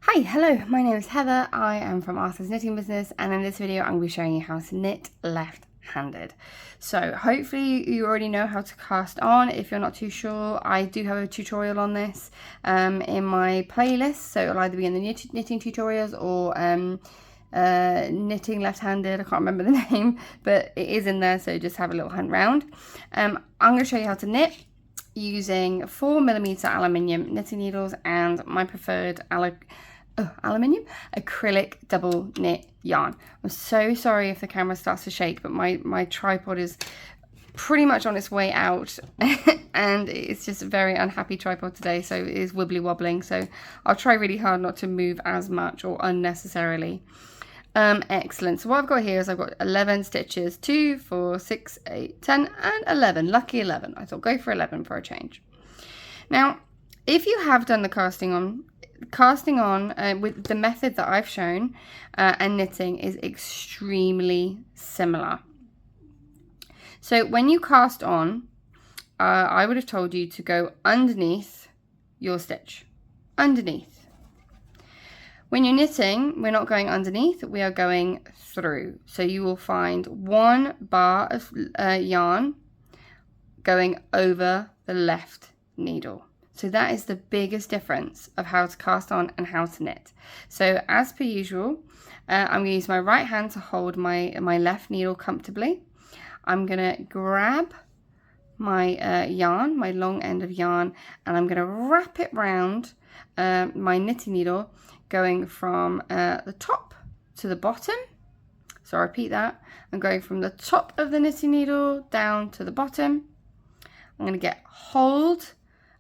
Hi, hello, my name is Heather. I am from Arthur's Knitting Business, and in this video I'm going to be showing you how to knit left-handed. So hopefully you already know how to cast on. If you're not too sure, I do have a tutorial on this in my playlist, so it'll either be in the knitting tutorials or knitting left-handed. I can't remember the name, but it is in there, so just have a little hunt round. I'm going to show you how to knit using 4mm aluminium knitting needles and my preferred aluminium acrylic double knit yarn. I'm so sorry if the camera starts to shake, but my tripod is pretty much on its way out and it's just a very unhappy tripod today, so it is wibbly wobbling, so I'll try really hard not to move as much or unnecessarily. Excellent. So what I've got here is I've got 11 stitches, 2, 4, 6, 8, 10 and 11. Lucky 11. I thought go for 11 for a change. Now if you have done the casting on with the method that I've shown and knitting is extremely similar. So when you cast on, I would have told you to go underneath your stitch, underneath. When you're knitting, we're not going underneath, we are going through. So you will find one bar of yarn going over the left needle. So that is the biggest difference of how to cast on and how to knit. So as per usual, I'm going to use my right hand to hold my left needle comfortably. I'm going to grab my yarn, my long end of yarn, and I'm going to wrap it round my knitting needle, going from the top to the bottom. So I repeat that. I'm going from the top of the knitting needle down to the bottom. I'm going to get hold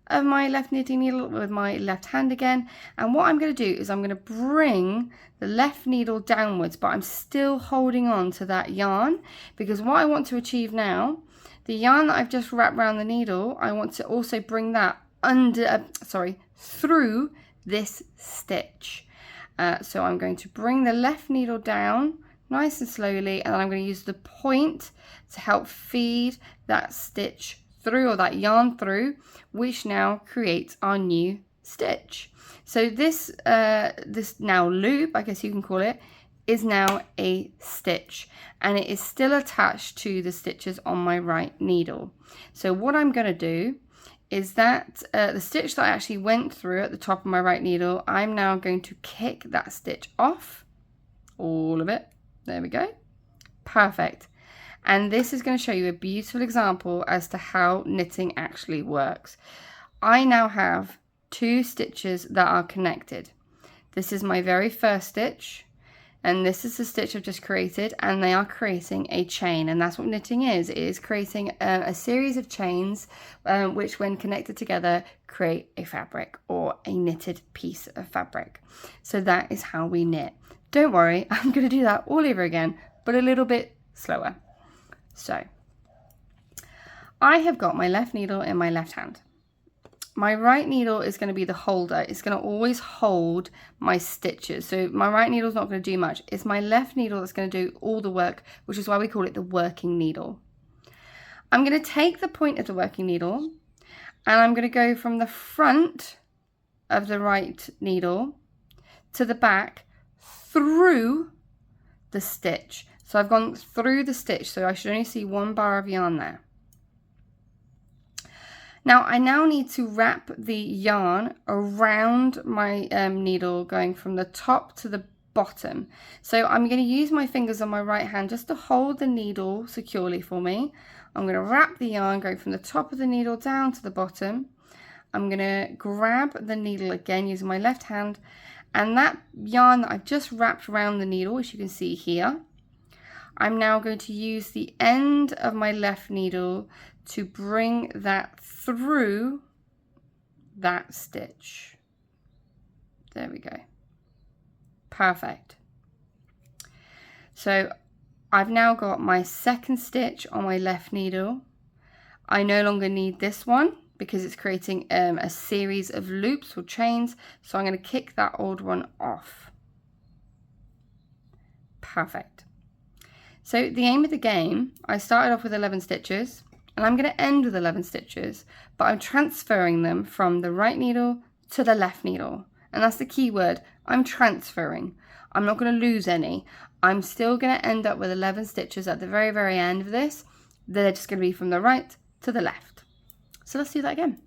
of my left knitting needle with my left hand again, and what I'm going to do is I'm going to bring the left needle downwards, but I'm still holding on to that yarn, because what I want to achieve now, the yarn that I've just wrapped around the needle, I want to also bring that through this stitch. So I'm going to bring the left needle down nice and slowly, and then I'm going to use the point to help feed that stitch through, or that yarn through, which now creates our new stitch. So this now loop, I guess you can call it, is now a stitch, and it is still attached to the stitches on my right needle. So what I'm going to do is that the stitch that I actually went through at the top of my right needle, I'm now going to kick that stitch off, all of it. There we go. Perfect. And this is going to show you a beautiful example as to how knitting actually works. I now have 2 stitches that are connected. This is my very first stitch, and this is the stitch I've just created, and they are creating a chain, and that's what knitting is. It is creating a series of chains which, when connected together, create a fabric or a knitted piece of fabric. So that is how we knit. Don't worry, I'm going to do that all over again, but a little bit slower. So I have got my left needle in my left hand. My right needle is going to be the holder. It's going to always hold my stitches. So my right needle is not going to do much. It's my left needle that's going to do all the work, which is why we call it the working needle. I'm going to take the point of the working needle, and I'm going to go from the front of the right needle to the back through the stitch. So I've gone through the stitch, so I should only see one bar of yarn there. Now I need to wrap the yarn around my needle, going from the top to the bottom. So I'm going to use my fingers on my right hand just to hold the needle securely for me. I'm going to wrap the yarn going from the top of the needle down to the bottom. I'm going to grab the needle again using my left hand, and that yarn that I've just wrapped around the needle, which you can see here, I'm now going to use the end of my left needle to bring that through that stitch. There we go. Perfect. So I've now got my second stitch on my left needle. I no longer need this one because it's creating a series of loops or chains, so I'm going to kick that old one off. Perfect. So the aim of the game, I started off with 11 stitches, and I'm going to end with 11 stitches, but I'm transferring them from the right needle to the left needle, And that's the key word. I'm transferring. I'm not going to lose any. I'm still going to end up with 11 stitches at the very, very end of this. They're just going to be from the right to the left. So let's do that again.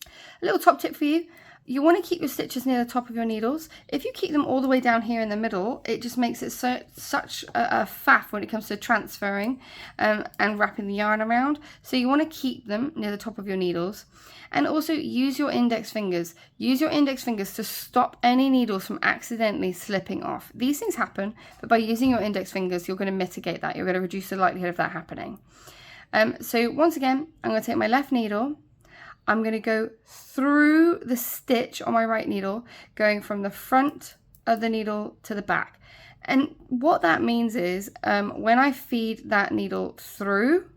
A little top tip for you. You want to keep your stitches near the top of your needles. If you keep them all the way down here in the middle, it just makes it such a faff when it comes to transferring and wrapping the yarn around. So you want to keep them near the top of your needles. And also use your index fingers. Use your index fingers to stop any needles from accidentally slipping off. These things happen, but by using your index fingers, you're going to mitigate that. You're going to reduce the likelihood of that happening. So once again, I'm going to take my left needle. I'm going to go through the stitch on my right needle, going from the front of the needle to the back. And what that means is when I feed that needle through,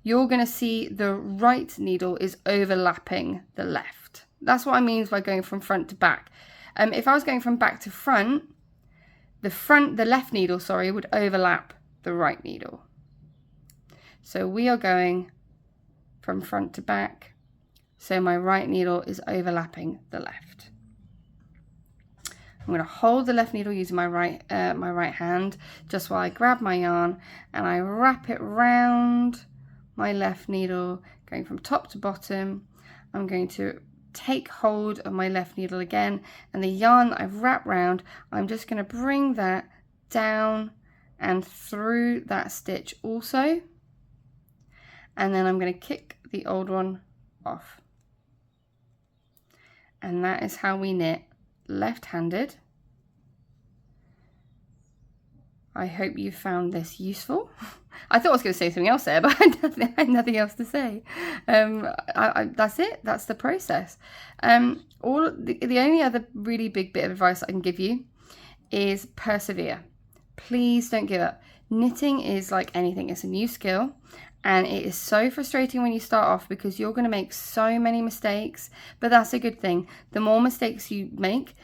you're going to see the right needle is overlapping the left. That's what I mean by going from front to back. If I was going from back to front, the left needle, sorry, would overlap the right needle. So we are going from front to back. So my right needle is overlapping the left. I'm going to hold the left needle using my right hand just while I grab my yarn and I wrap it round my left needle, going from top to bottom. I'm going to take hold of my left needle again, and the yarn that I've wrapped round, I'm just going to bring that down and through that stitch also. And then I'm going to kick the old one off. And that is how we knit left-handed. I hope you found this useful. I thought I was going to say something else there, but I had nothing else to say. That's it. That's the process. The only other really big bit of advice I can give you is persevere. Please don't give up. Knitting is like anything. It's a new skill. And it is so frustrating when you start off because you're going to make so many mistakes, but that's a good thing. The more mistakes you make,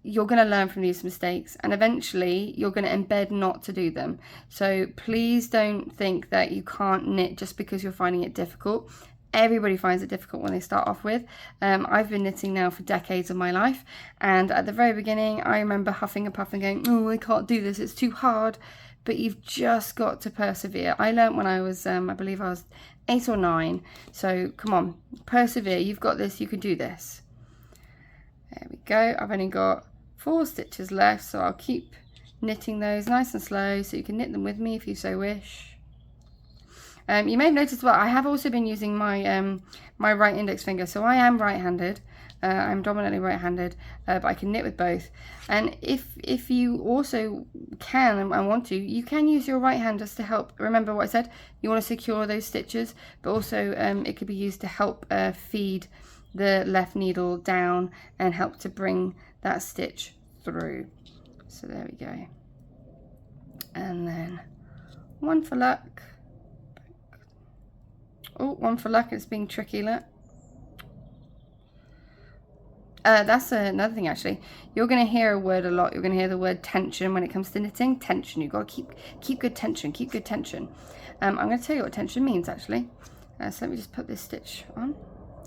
you're going to learn from these mistakes, and eventually you're going to embed not to do them. So please don't think that you can't knit just because you're finding it difficult. Everybody finds it difficult when they start off with. I've been knitting now for decades of my life, and at the very beginning I remember huffing and puffing going, oh, I can't do this, it's too hard. But you've just got to persevere. I learned when I was, I believe I was 8 or 9. So come on, persevere. You've got this. You can do this. There we go. I've only got 4 stitches left, so I'll keep knitting those nice and slow so you can knit them with me if you so wish. You may have noticed, well, I have also been using my my right index finger. So I am right-handed. I'm dominantly right-handed, but I can knit with both. And if you also can and want to, you can use your right hand just to help. Remember what I said? You want to secure those stitches, but also it could be used to help feed the left needle down and help to bring that stitch through. So there we go. And then one for luck. Oh, one for luck. It's being tricky, look. That's another thing actually. You're going to hear a word a lot. You're going to hear the word tension when it comes to knitting. Tension. You've got to keep good tension. Keep good tension. I'm going to tell you what tension means actually. So let me just put this stitch on.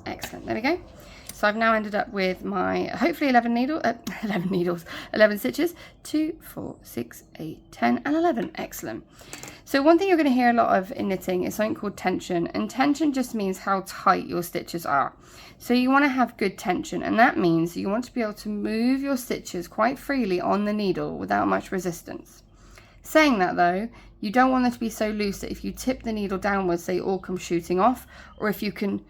Excellent. There we go. So I've now ended up with my hopefully 11 stitches. 2, 4, 6, 8, 10 and 11. Excellent. So one thing you're going to hear a lot of in knitting is something called tension, and tension just means how tight your stitches are. So you want to have good tension, and that means you want to be able to move your stitches quite freely on the needle without much resistance. Saying that though, you don't want them to be so loose that if you tip the needle downwards they all come shooting off, or if you can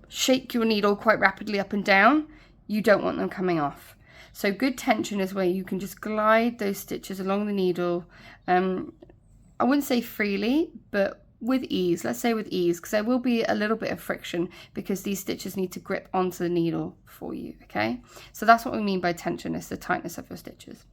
shake your needle quite rapidly up and down, you don't want them coming off. So good tension is where you can just glide those stitches along the needle. I wouldn't say freely, but with ease. Let's say with ease, because there will be a little bit of friction because these stitches need to grip onto the needle for you, okay? So that's what we mean by tension, is the tightness of your stitches.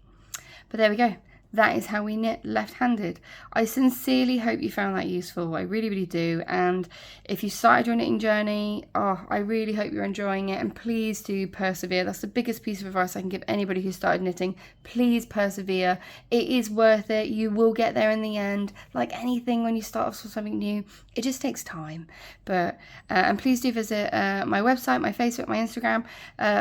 But there we go. that is how we knit left-handed. I sincerely hope you found that useful. I really, really do. And if you started your knitting journey, I really hope you're enjoying it, and please do persevere. That's the biggest piece of advice I can give anybody who started knitting. Please persevere. It is worth it. You will get there in the end. Like anything, when you start off with something new, it just takes time. But and please do visit my website, my Facebook, my Instagram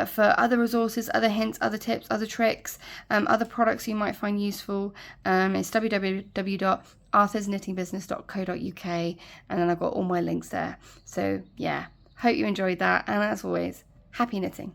for other resources, other hints, other tips, other tricks, other products you might find useful. It's www.arthursknittingbusiness.co.uk, and then I've got all my links there. So yeah, hope you enjoyed that, and as always, happy knitting.